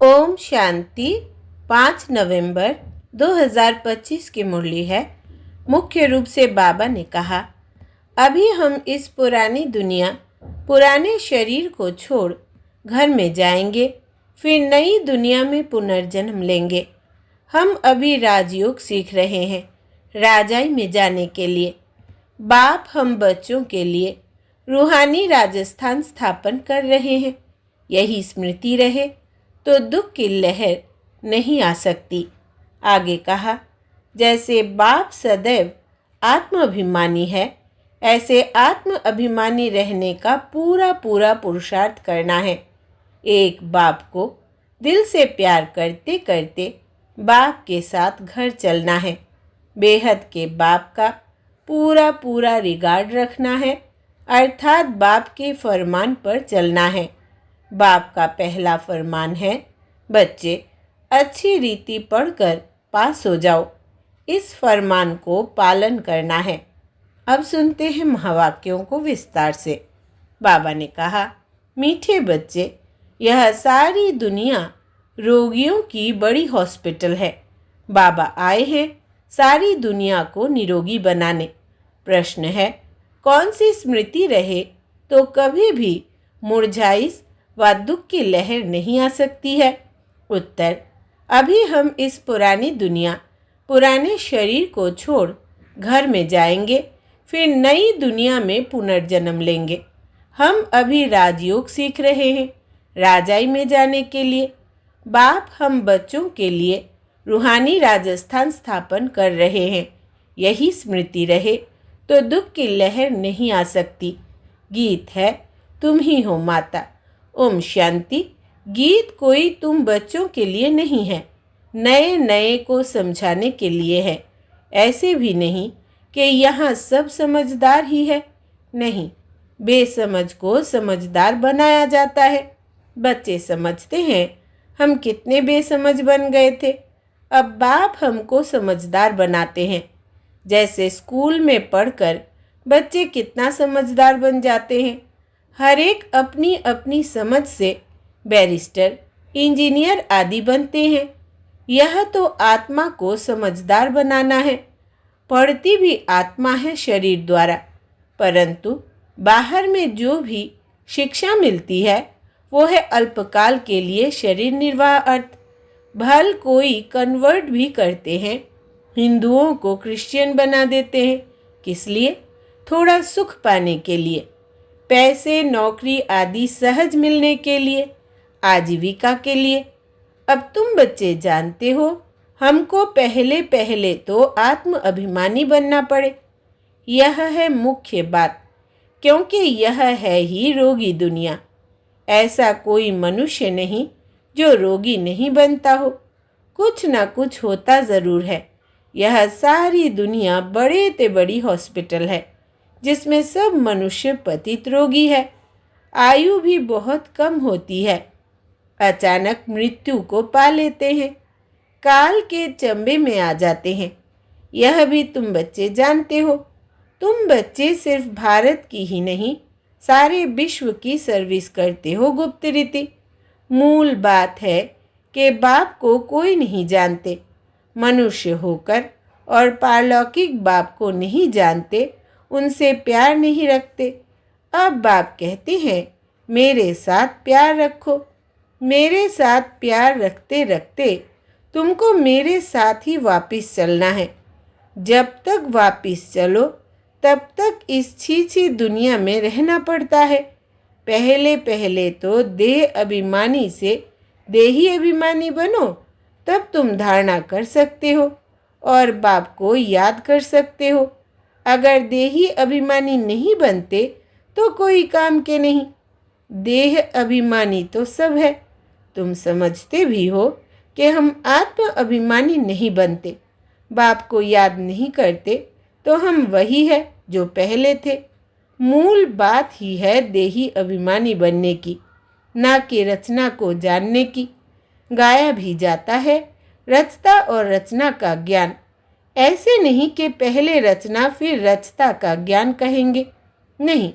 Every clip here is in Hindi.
ओम शांति। 5 नवंबर 2025 की मुरली है। मुख्य रूप से बाबा ने कहा, अभी हम इस पुरानी दुनिया, पुराने शरीर को छोड़ घर में जाएंगे, फिर नई दुनिया में पुनर्जन्म लेंगे। हम अभी राजयोग सीख रहे हैं, राजाई में जाने के लिए। बाप हम बच्चों के लिए रूहानी राजस्थान स्थापन कर रहे हैं। यही स्मृति रहे तो दुख की लहर नहीं आ सकती। आगे कहा, जैसे बाप सदैव आत्माभिमानी है, ऐसे आत्म अभिमानी रहने का पूरा पूरा पुरुषार्थ करना है। एक बाप को दिल से प्यार करते करते बाप के साथ घर चलना है। बेहद के बाप का पूरा पूरा रिगार्ड रखना है, अर्थात बाप के फरमान पर चलना है। बाप का पहला फरमान है, बच्चे अच्छी रीति पढ़कर पास हो जाओ। इस फरमान को पालन करना है। अब सुनते हैं महावाक्यों को विस्तार से। बाबा ने कहा, मीठे बच्चे, यह सारी दुनिया रोगियों की बड़ी हॉस्पिटल है। बाबा आए हैं सारी दुनिया को निरोगी बनाने। प्रश्न है, कौन सी स्मृति रहे तो कभी भी मुरझाइश व दुख की लहर नहीं आ सकती है? उत्तर, अभी हम इस पुरानी दुनिया, पुराने शरीर को छोड़ घर में जाएंगे, फिर नई दुनिया में पुनर्जन्म लेंगे। हम अभी राजयोग सीख रहे हैं, राजाई में जाने के लिए। बाप हम बच्चों के लिए रूहानी राजस्थान स्थापन कर रहे हैं। यही स्मृति रहे तो दुख की लहर नहीं आ सकती। गीत है, तुम ही हो माता। ओम शांति। गीत कोई तुम बच्चों के लिए नहीं है, नए नए को समझाने के लिए है। ऐसे भी नहीं कि यहाँ सब समझदार ही है। नहीं, बेसमझ को समझदार बनाया जाता है। बच्चे समझते हैं हम कितने बेसमझ बन गए थे। अब बाप हमको समझदार बनाते हैं। जैसे स्कूल में पढ़कर बच्चे कितना समझदार बन जाते हैं। हर एक अपनी अपनी समझ से बैरिस्टर, इंजीनियर आदि बनते हैं। यह तो आत्मा को समझदार बनाना है। पढ़ती भी आत्मा है शरीर द्वारा, परंतु बाहर में जो भी शिक्षा मिलती है वो है अल्पकाल के लिए शरीर निर्वाह अर्थ। भल कोई कन्वर्ट भी करते हैं, हिंदुओं को क्रिश्चियन बना देते हैं। किस लिए? थोड़ा सुख पाने के लिए, पैसे नौकरी आदि सहज मिलने के लिए, आजीविका के लिए। अब तुम बच्चे जानते हो, हमको पहले पहले तो आत्म अभिमानी बनना पड़े। यह है मुख्य बात, क्योंकि यह है ही रोगी दुनिया। ऐसा कोई मनुष्य नहीं जो रोगी नहीं बनता हो। कुछ ना कुछ होता ज़रूर है। यह सारी दुनिया बड़े ते बड़ी हॉस्पिटल है, जिसमें सब मनुष्य पतित रोगी है। आयु भी बहुत कम होती है। अचानक मृत्यु को पा लेते हैं, काल के चंबे में आ जाते हैं। यह भी तुम बच्चे जानते हो। तुम बच्चे सिर्फ भारत की ही नहीं, सारे विश्व की सर्विस करते हो गुप्त रीति। मूल बात है कि बाप को कोई नहीं जानते। मनुष्य होकर और पारलौकिक बाप को नहीं जानते, उनसे प्यार नहीं रखते। अब बाप कहते हैं, मेरे साथ प्यार रखो। मेरे साथ प्यार रखते रखते तुमको मेरे साथ ही वापस चलना है। जब तक वापस चलो तब तक इस छीछी दुनिया में रहना पड़ता है। पहले पहले तो देह अभिमानी से देही अभिमानी बनो, तब तुम धारणा कर सकते हो और बाप को याद कर सकते हो। अगर देही अभिमानी नहीं बनते तो कोई काम के नहीं। देह अभिमानी तो सब है। तुम समझते भी हो कि हम आत्म अभिमानी नहीं बनते, बाप को याद नहीं करते तो हम वही है जो पहले थे। मूल बात ही है देही अभिमानी बनने की, ना कि रचना को जानने की। गाया भी जाता है, रचता और रचना का ज्ञान। ऐसे नहीं कि पहले रचना फिर रचता का ज्ञान कहेंगे। नहीं,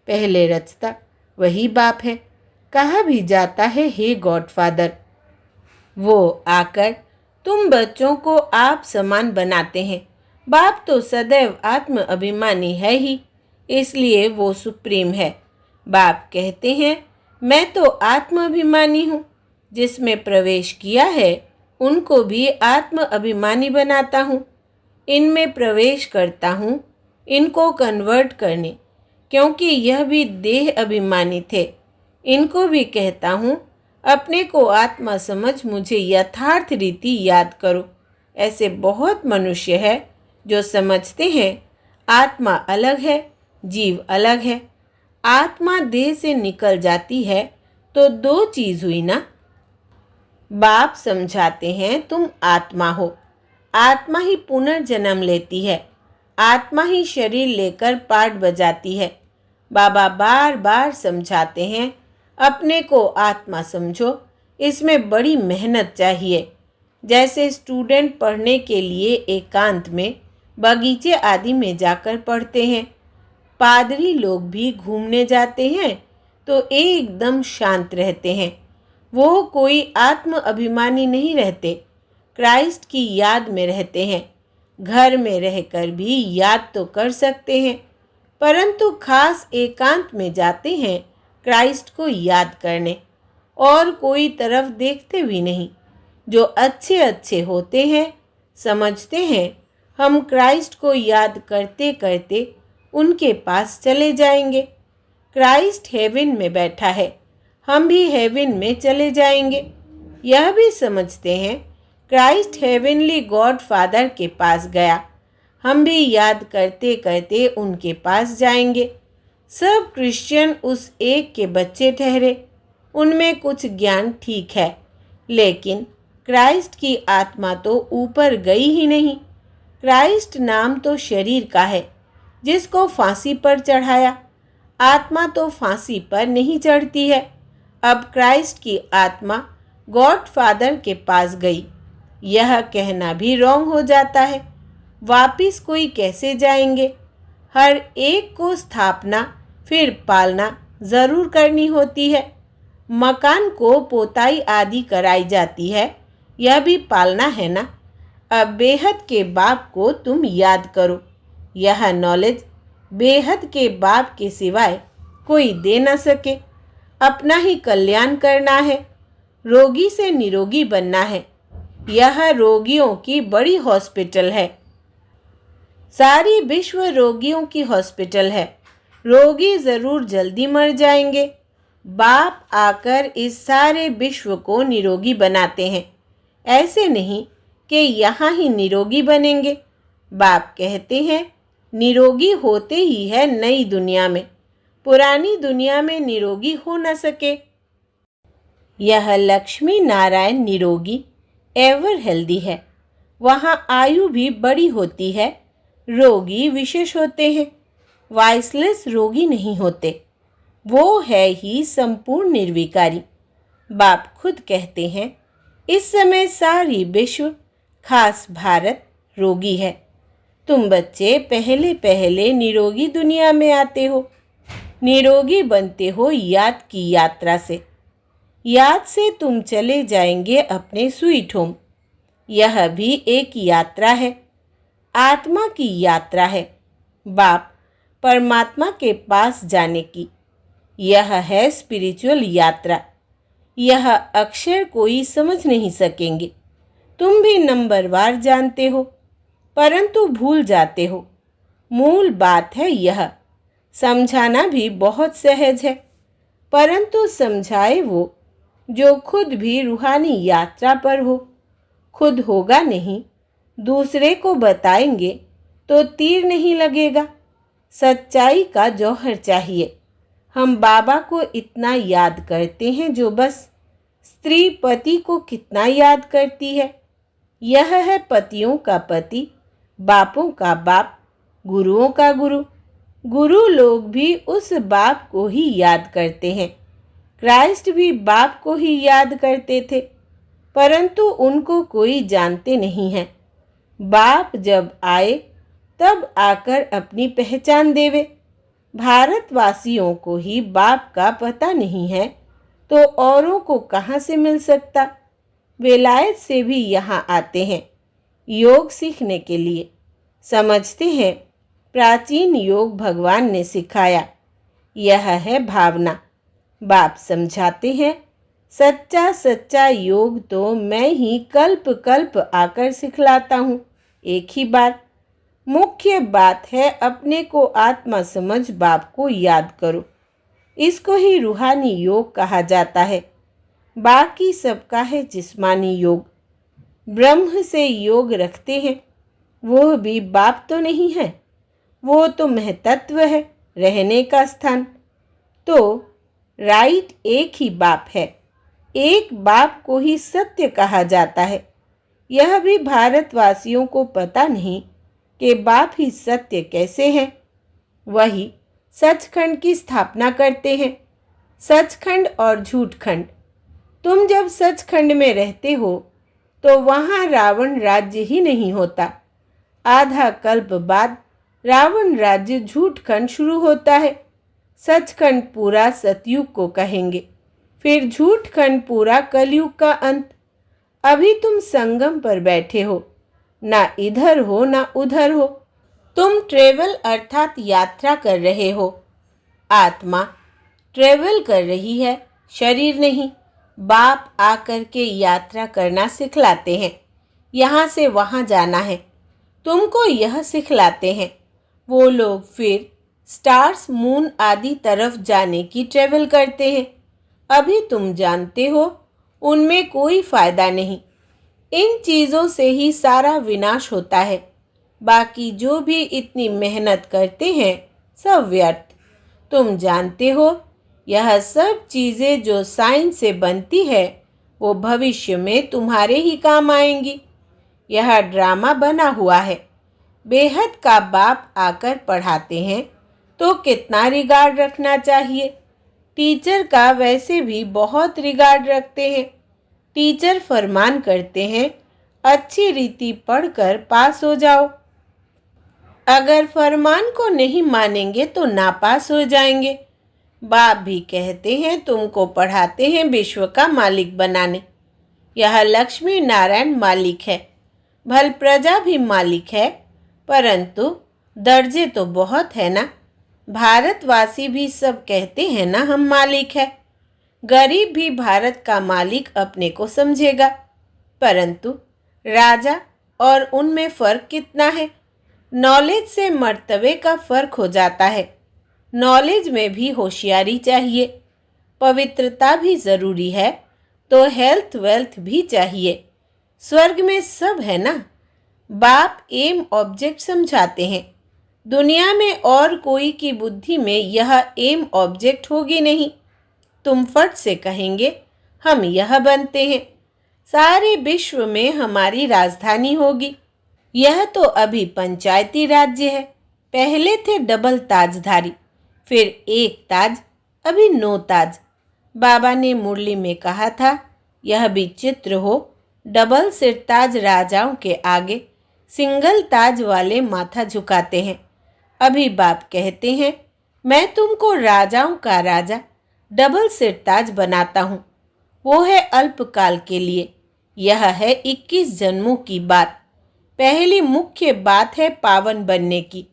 पहले रचता वही बाप है। कहा भी जाता है, हे गॉडफादर। वो आकर तुम बच्चों को आप समान बनाते हैं। बाप तो सदैव आत्म अभिमानी है ही, इसलिए वो सुप्रीम है। बाप कहते हैं मैं तो आत्म अभिमानी हूँ। जिसमें प्रवेश किया है उनको भी आत्म अभिमानी बनाता हूँ। इनमें प्रवेश करता हूँ इनको कन्वर्ट करने, क्योंकि यह भी देह अभिमानी थे। इनको भी कहता हूँ अपने को आत्मा समझ मुझे यथार्थ रीति याद करो। ऐसे बहुत मनुष्य है जो समझते हैं आत्मा अलग है, जीव अलग है। आत्मा देह से निकल जाती है तो दो चीज हुई ना। बाप समझाते हैं तुम आत्मा हो। आत्मा ही पुनर्जन्म लेती है। आत्मा ही शरीर लेकर पाठ बजाती है। बाबा बार बार समझाते हैं अपने को आत्मा समझो। इसमें बड़ी मेहनत चाहिए। जैसे स्टूडेंट पढ़ने के लिए एकांत में बगीचे आदि में जाकर पढ़ते हैं। पादरी लोग भी घूमने जाते हैं तो एकदम शांत रहते हैं। वो कोई आत्म अभिमानी नहीं रहते, क्राइस्ट की याद में रहते हैं। घर में रहकर भी याद तो कर सकते हैं, परंतु खास एकांत में जाते हैं क्राइस्ट को याद करने, और कोई तरफ देखते भी नहीं। जो अच्छे अच्छे होते हैं समझते हैं हम क्राइस्ट को याद करते करते उनके पास चले जाएंगे। क्राइस्ट हेवन में बैठा है, हम भी हेवन में चले जाएंगे। यह भी समझते हैं क्राइस्ट हेवनली गॉड फादर के पास गया, हम भी याद करते करते उनके पास जाएंगे। सब क्रिश्चियन उस एक के बच्चे ठहरे। उनमें कुछ ज्ञान ठीक है, लेकिन क्राइस्ट की आत्मा तो ऊपर गई ही नहीं। क्राइस्ट नाम तो शरीर का है जिसको फांसी पर चढ़ाया। आत्मा तो फांसी पर नहीं चढ़ती है। अब क्राइस्ट की आत्मा गॉड फादर के पास गई, यह कहना भी रॉन्ग हो जाता है। वापिस कोई कैसे जाएंगे? हर एक को स्थापना फिर पालना ज़रूर करनी होती है। मकान को पोताई आदि कराई जाती है, यह भी पालना है ना। अब बेहद के बाप को तुम याद करो। यह नॉलेज बेहद के बाप के सिवाय कोई दे न सके। अपना ही कल्याण करना है, रोगी से निरोगी बनना है। यह रोगियों की बड़ी हॉस्पिटल है। सारी विश्व रोगियों की हॉस्पिटल है। रोगी ज़रूर जल्दी मर जाएंगे। बाप आकर इस सारे विश्व को निरोगी बनाते हैं। ऐसे नहीं कि यहाँ ही निरोगी बनेंगे। बाप कहते हैं निरोगी होते ही है नई दुनिया में, पुरानी दुनिया में निरोगी हो न सके। यह लक्ष्मी नारायण निरोगी एवर हेल्दी है। वहाँ आयु भी बड़ी होती है। रोगी विशेष होते हैं, वाइसलेस रोगी नहीं होते। वो है ही संपूर्ण निर्विकारी। बाप खुद कहते हैं इस समय सारी विश्व खास भारत रोगी है। तुम बच्चे पहले पहले निरोगी दुनिया में आते हो। निरोगी बनते हो याद की यात्रा से। याद से तुम चले जाएंगे अपने स्वीट होम। यह भी एक यात्रा है, आत्मा की यात्रा है। बाप परमात्मा के पास जाने की, यह है स्पिरिचुअल यात्रा। यह अक्षर कोई समझ नहीं सकेंगे। तुम भी नंबरवार जानते हो, परंतु भूल जाते हो। मूल बात है यह। समझाना भी बहुत सहज है, परंतु समझाए वो जो खुद भी रूहानी यात्रा पर हो। खुद होगा नहीं, दूसरे को बताएंगे तो तीर नहीं लगेगा। सच्चाई का जौहर चाहिए। हम बाबा को इतना याद करते हैं जो बस। स्त्री पति को कितना याद करती है। यह है पतियों का पति, बापों का बाप, गुरुओं का गुरु। गुरु लोग भी उस बाप को ही याद करते हैं। क्राइस्ट भी बाप को ही याद करते थे, परंतु उनको कोई जानते नहीं है। बाप जब आए तब आकर अपनी पहचान देवे। भारतवासियों को ही बाप का पता नहीं है तो औरों को कहाँ से मिल सकता। विलायत से भी यहाँ आते हैं योग सीखने के लिए। समझते हैं प्राचीन योग भगवान ने सिखाया, यह है भावना। बाप समझाते हैं सच्चा सच्चा योग तो मैं ही कल्प कल्प आकर सिखलाता हूँ। एक ही बात, मुख्य बात है अपने को आत्मा समझ बाप को याद करो। इसको ही रूहानी योग कहा जाता है। बाकी सबका है जिस्मानी योग। ब्रह्म से योग रखते हैं, वो भी बाप तो नहीं है, वो तो महतत्व है, रहने का स्थान। तो राइट एक ही बाप है, एक बाप को ही सत्य कहा जाता है। यह भी भारतवासियों को पता नहीं कि बाप ही सत्य कैसे है। वही सचखंड की स्थापना करते हैं। सचखंड और झूठखंड। तुम जब सचखंड में रहते हो तो वहाँ रावण राज्य ही नहीं होता। आधा कल्प बाद रावण राज्य झूठखंड शुरू होता है। सचखंड पूरा सतयुग को कहेंगे, फिर झूठखंड पूरा कलयुग का अंत। अभी तुम संगम पर बैठे हो, ना इधर हो ना उधर हो। तुम ट्रेवल अर्थात यात्रा कर रहे हो। आत्मा ट्रेवल कर रही है, शरीर नहीं। बाप आकर के यात्रा करना सिखलाते हैं। यहाँ से वहाँ जाना है, तुमको यह सिखलाते हैं। वो लोग फिर स्टार्स मून आदि तरफ जाने की ट्रेवल करते हैं। अभी तुम जानते हो उनमें कोई फायदा नहीं। इन चीज़ों से ही सारा विनाश होता है। बाकी जो भी इतनी मेहनत करते हैं सब व्यर्थ। तुम जानते हो यह सब चीज़ें जो साइंस से बनती है वो भविष्य में तुम्हारे ही काम आएंगी। यह ड्रामा बना हुआ है। बेहद का बाप आकर पढ़ाते हैं तो कितना रिगार्ड रखना चाहिए। टीचर का वैसे भी बहुत रिगार्ड रखते हैं। टीचर फरमान करते हैं अच्छी रीति पढ़कर पास हो जाओ। अगर फरमान को नहीं मानेंगे तो नापास हो जाएंगे। बाप भी कहते हैं तुमको पढ़ाते हैं विश्व का मालिक बनाने। यह लक्ष्मी नारायण मालिक है, भल प्रजा भी मालिक है, परंतु दर्जे तो बहुत है ना। भारतवासी भी सब कहते हैं ना हम मालिक है। गरीब भी भारत का मालिक अपने को समझेगा, परंतु राजा और उनमें फ़र्क कितना है। नॉलेज से मर्तबे का फ़र्क हो जाता है। नॉलेज में भी होशियारी चाहिए, पवित्रता भी ज़रूरी है, तो हेल्थ वेल्थ भी चाहिए। स्वर्ग में सब है ना। बाप एम ऑब्जेक्ट समझाते हैं। दुनिया में और कोई की बुद्धि में यह एम ऑब्जेक्ट होगी नहीं। तुम फट से कहेंगे हम यह बनते हैं, सारे विश्व में हमारी राजधानी होगी। यह तो अभी पंचायती राज्य है। पहले थे डबल ताजधारी, फिर एक ताज, अभी 9 ताज। बाबा ने मुरली में कहा था यह भी चित्र हो। डबल सिर ताज राजाओं के आगे सिंगल ताज वाले माथा झुकाते हैं। अभी बाप कहते हैं मैं तुमको राजाओं का राजा डबल सिर ताज बनाता हूँ। वो है अल्पकाल के लिए। यह है 21 जन्मों की बात। पहली मुख्य बात है पावन बनने की।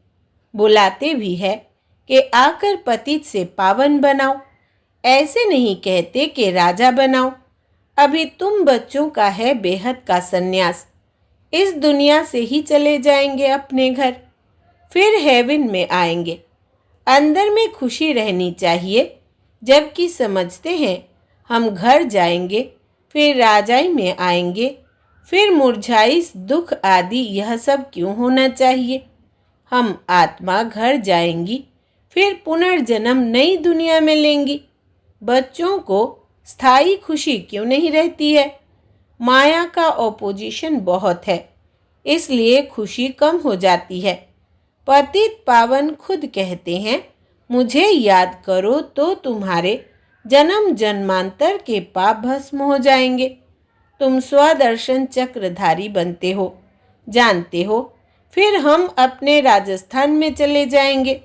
बुलाते भी है कि आकर पतित से पावन बनाओ। ऐसे नहीं कहते कि राजा बनाओ। अभी तुम बच्चों का है बेहद का सन्यास। इस दुनिया से ही चले जाएंगे अपने घर, फिर हेवन में आएंगे। अंदर में खुशी रहनी चाहिए, जबकि समझते हैं हम घर जाएंगे, फिर राजाई में आएंगे, फिर मुरझाई दुख आदि यह सब क्यों होना चाहिए। हम आत्मा घर जाएंगी, फिर पुनर्जन्म नई दुनिया में लेंगी। बच्चों को स्थायी खुशी क्यों नहीं रहती है। माया का ऑपोजिशन बहुत है, इसलिए खुशी कम हो जाती है। पतित पावन खुद कहते हैं मुझे याद करो तो तुम्हारे जन्म जन्मांतर के पाप भस्म हो जाएंगे। तुम स्वदर्शन चक्रधारी बनते हो, जानते हो। फिर हम अपने राजस्थान में चले जाएंगे।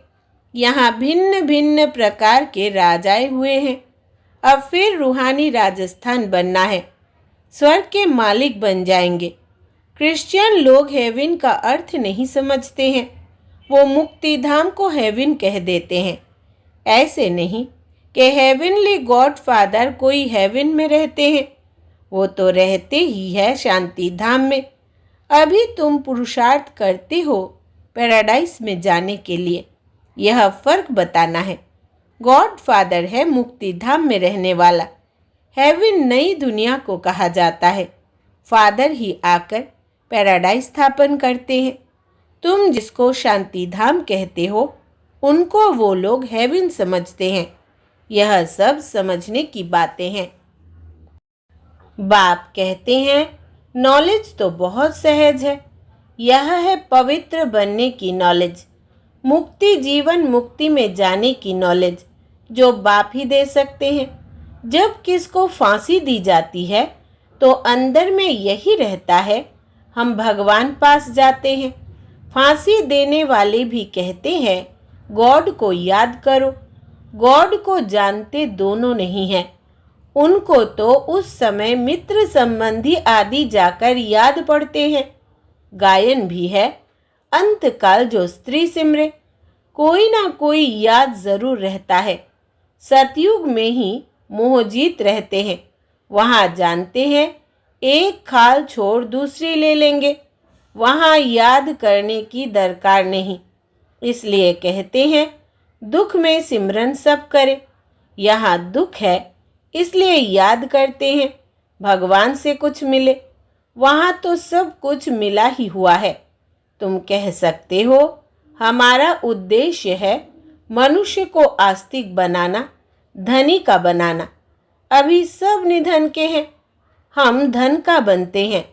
यहाँ भिन्न भिन्न प्रकार के राजाए हुए हैं। अब फिर रूहानी राजस्थान बनना है। स्वर्ग के मालिक बन जाएंगे। क्रिश्चियन लोग हेवन का अर्थ नहीं समझते हैं। वो मुक्ति धाम को हेवन कह देते हैं। ऐसे नहीं कि हेवनली गॉड फादर कोई हेवन में रहते हैं। वो तो रहते ही है शांति धाम में। अभी तुम पुरुषार्थ करते हो पैराडाइस में जाने के लिए। यह फर्क बताना है। गॉड फादर है मुक्ति धाम में रहने वाला। हेवन नई दुनिया को कहा जाता है। फादर ही आकर पैराडाइस स्थापन करते हैं। तुम जिसको शांति धाम कहते हो उनको वो लोग हेवन समझते हैं। यह सब समझने की बातें हैं। बाप कहते हैं नॉलेज तो बहुत सहज है। यह है पवित्र बनने की नॉलेज, मुक्ति जीवन मुक्ति में जाने की नॉलेज, जो बाप ही दे सकते हैं। जब किसको फांसी दी जाती है तो अंदर में यही रहता है, हम भगवान पास जाते हैं। फांसी देने वाले भी कहते हैं गॉड को याद करो। गॉड को जानते दोनों नहीं हैं। उनको तो उस समय मित्र संबंधी आदि जाकर याद पड़ते हैं। गायन भी है, अंतकाल जो स्त्री सिमरे, कोई ना कोई याद जरूर रहता है। सतयुग में ही मोहजीत रहते हैं। वहाँ जानते हैं एक खाल छोड़ दूसरी ले लेंगे। वहाँ याद करने की दरकार नहीं। इसलिए कहते हैं दुख में सिमरन सब करे। यहाँ दुख है इसलिए याद करते हैं भगवान से कुछ मिले। वहाँ तो सब कुछ मिला ही हुआ है। तुम कह सकते हो हमारा उद्देश्य है मनुष्य को आस्तिक बनाना, धनी का बनाना। अभी सब निधन के हैं, हम धन का बनते हैं।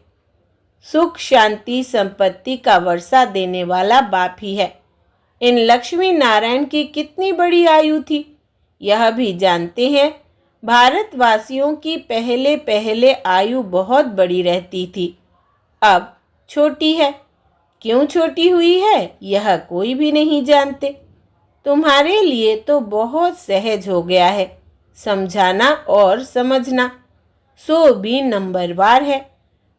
सुख शांति संपत्ति का वर्षा देने वाला बाप ही है। इन लक्ष्मी नारायण की कितनी बड़ी आयु थी यह भी जानते हैं। भारतवासियों की पहले पहले आयु बहुत बड़ी रहती थी, अब छोटी है। क्यों छोटी हुई है यह कोई भी नहीं जानते। तुम्हारे लिए तो बहुत सहज हो गया है समझाना और समझना। सो भी नंबरवार है।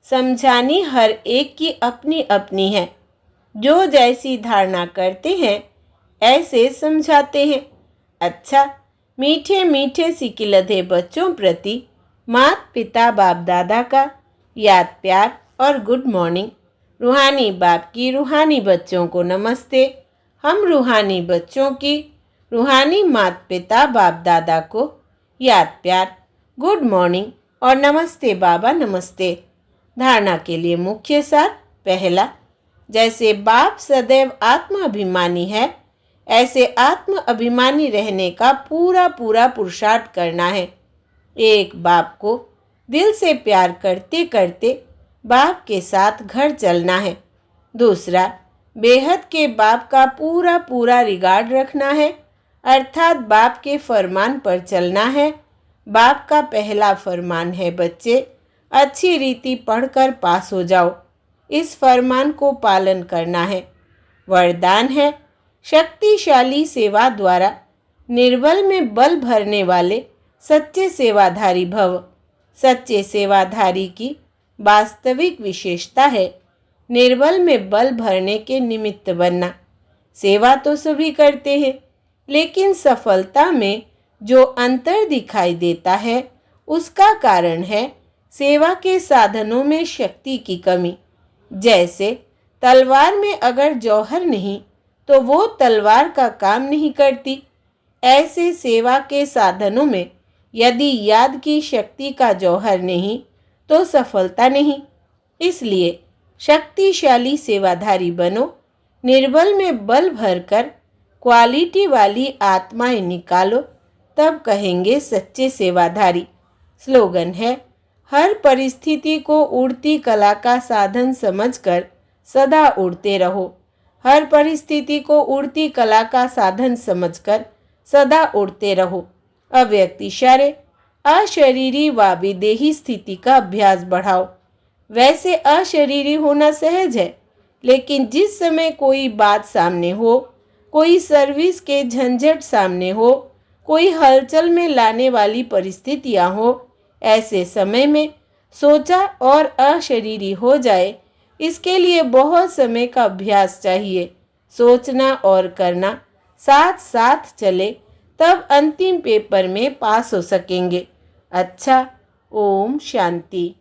समझानी हर एक की अपनी अपनी है। जो जैसी धारणा करते हैं ऐसे समझाते हैं। अच्छा, मीठे मीठे सिकिलधे बच्चों प्रति माता पिता बाप दादा का याद प्यार और गुड मॉर्निंग। रूहानी बाप की रूहानी बच्चों को नमस्ते। हम रूहानी बच्चों की रूहानी माता पिता बाप दादा को याद प्यार, गुड मॉर्निंग और नमस्ते बाबा नमस्ते। धारणा के लिए मुख्य सार। पहला, जैसे बाप सदैव आत्माभिमानी है ऐसे आत्म अभिमानी रहने का पूरा पूरा पुरुषार्थ करना है। एक बाप को दिल से प्यार करते करते बाप के साथ घर चलना है। दूसरा, बेहद के बाप का पूरा पूरा रिगार्ड रखना है, अर्थात बाप के फरमान पर चलना है। बाप का पहला फरमान है बच्चे अच्छी रीति पढ़कर पास हो जाओ। इस फरमान को पालन करना है। वरदान है शक्तिशाली सेवा द्वारा निर्बल में बल भरने वाले सच्चे सेवाधारी भव। सच्चे सेवाधारी की वास्तविक विशेषता है निर्बल में बल भरने के निमित्त बनना। सेवा तो सभी करते हैं, लेकिन सफलता में जो अंतर दिखाई देता है उसका कारण है सेवा के साधनों में शक्ति की कमी। जैसे तलवार में अगर जौहर नहीं तो वो तलवार का काम नहीं करती। ऐसे सेवा के साधनों में यदि याद की शक्ति का जौहर नहीं तो सफलता नहीं। इसलिए शक्तिशाली सेवाधारी बनो। निर्बल में बल भरकर क्वालिटी वाली आत्माएं निकालो, तब कहेंगे सच्चे सेवाधारी। स्लोगन है हर परिस्थिति को उड़ती कला का साधन समझकर सदा उड़ते रहो। हर परिस्थिति को उड़ती कला का साधन समझकर सदा उड़ते रहो। अव्यक्त इशारे अशरीरी व विदेही स्थिति का अभ्यास बढ़ाओ। वैसे अशरीरी होना सहज है, लेकिन जिस समय कोई बात सामने हो, कोई सर्विस के झंझट सामने हो, कोई हलचल में लाने वाली परिस्थितियां हो, ऐसे समय में सोचा और अशरीरी हो जाए, इसके लिए बहुत समय का अभ्यास चाहिए। सोचना और करना साथ साथ चले, तब अंतिम पेपर में पास हो सकेंगे। अच्छा, ओम शांति।